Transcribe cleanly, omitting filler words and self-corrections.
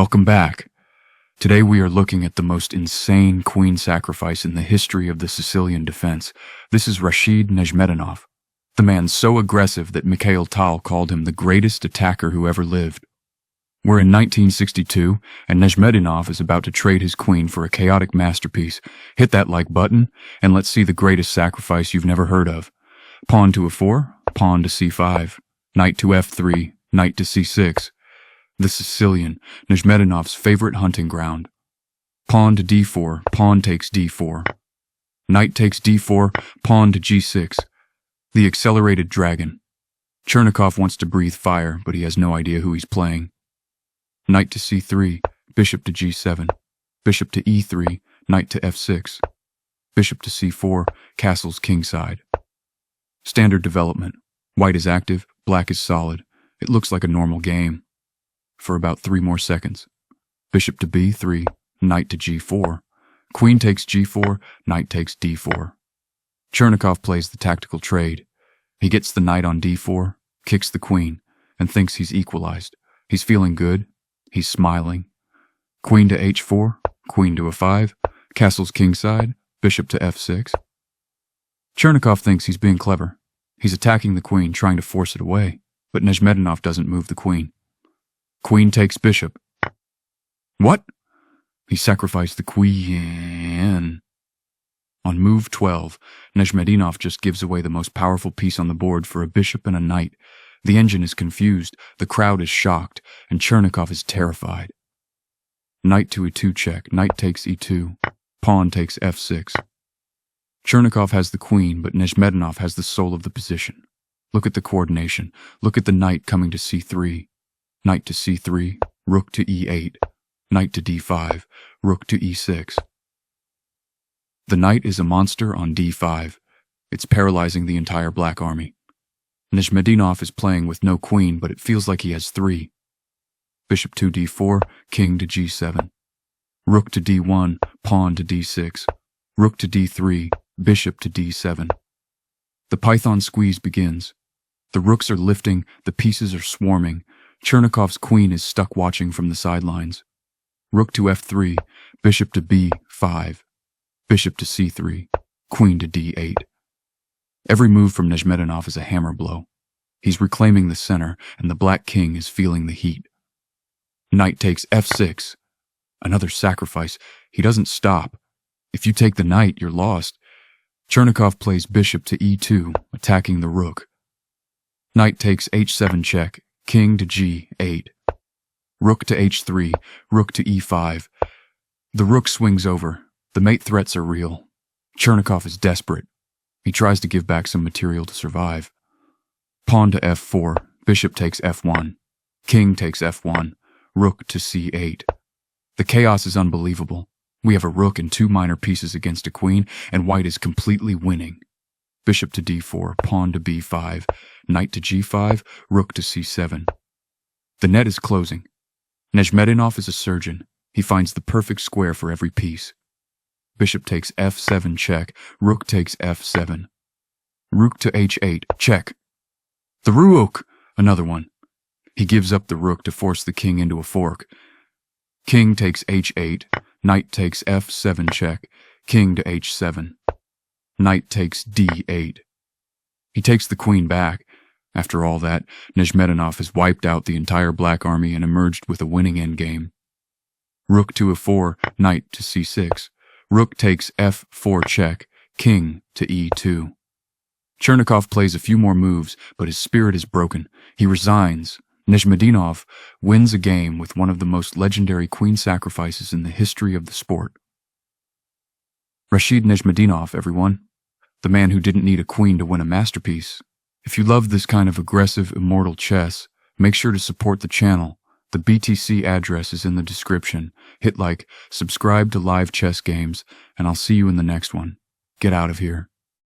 Welcome back. Today we are looking at the most insane queen sacrifice in the history of the Sicilian Defense. This is Rashid Nezhmetdinov, the man so aggressive that Mikhail Tal called him the greatest attacker who ever lived. We're in 1962, and Nezhmetdinov is about to trade his queen for a chaotic masterpiece. Hit that like button, and let's see the greatest sacrifice you've never heard of. Pawn to a4, pawn to c5, knight to f3, knight to c6. The Sicilian, Nezhmetdinov's favorite hunting ground. Pawn to d4, pawn takes d4. Knight takes d4, pawn to g6. The accelerated dragon. Chernikov wants to breathe fire, but he has no idea who he's playing. Knight to c3, bishop to g7, bishop to e3, knight to f6, bishop to c4, castles kingside. Standard development. White is active, black is solid. It looks like a normal game. For about 3 more seconds. Bishop to b3, knight to g4. Queen takes g4, knight takes d4. Chernikov plays the tactical trade. He gets the knight on d4, kicks the queen, and thinks he's equalized. He's feeling good. He's smiling. Queen to h4, queen to a5, castles kingside, bishop to f6. Chernikov thinks he's being clever. He's attacking the queen, trying to force it away, but Nezhmetdinov doesn't move the queen. Queen takes bishop. What? He sacrificed the queen. On move 12, Nezhmetdinov just gives away the most powerful piece on the board for a bishop and a knight. The engine is confused, the crowd is shocked, and Chernikov is terrified. Knight to e2 check, knight takes e2, pawn takes f6. Chernikov has the queen, but Nezhmetdinov has the soul of the position. Look at the coordination. Look at the knight coming to c3. Knight to c3, rook to e8, knight to d5, rook to e6. The knight is a monster on d5. It's paralyzing the entire black army. Nezhmetdinov is playing with no queen, but it feels like he has 3. Bishop to d4, king to g7. Rook to d1, pawn to d6. Rook to d3, bishop to d7. The python squeeze begins. The rooks are lifting, the pieces are swarming. Chernikov's queen is stuck watching from the sidelines. Rook to f3, bishop to b5, bishop to c3, queen to d8. Every move from Nezhmetdinov is a hammer blow. He's reclaiming the center, and the black king is feeling the heat. Knight takes f6. Another sacrifice. He doesn't stop. If you take the knight, you're lost. Chernikov plays bishop to e2, attacking the rook. Knight takes h7 check, king to g8. Rook to h3, rook to e5. The rook swings over. The mate threats are real. Chernikov is desperate. He tries to give back some material to survive. Pawn to f4, bishop takes f1. King takes f1, rook to c8. The chaos is unbelievable. We have a rook and 2 minor pieces against a queen, and white is completely winning. Bishop to d4, pawn to b5, knight to g5, rook to c7. The net is closing. Nezhmetdinov is a surgeon. He finds the perfect square for every piece. Bishop takes f7 check, rook takes f7. Rook to h8, check. The rook! Another one. He gives up the rook to force the king into a fork. King takes h8, knight takes f7 check, king to h7. Knight takes d8. He takes the queen back. After all that, Nezhmetdinov has wiped out the entire black army and emerged with a winning endgame. Rook to a4, knight to c6. Rook takes f4 check, king to e2. Chernikov plays a few more moves, but his spirit is broken. He resigns. Nezhmetdinov wins a game with one of the most legendary queen sacrifices in the history of the sport. Rashid Nezhmetdinov, everyone. The man who didn't need a queen to win a masterpiece. If you love this kind of aggressive, immortal chess, make sure to support the channel. The BTC address is in the description. Hit like, subscribe to live chess games, and I'll see you in the next one. Get out of here.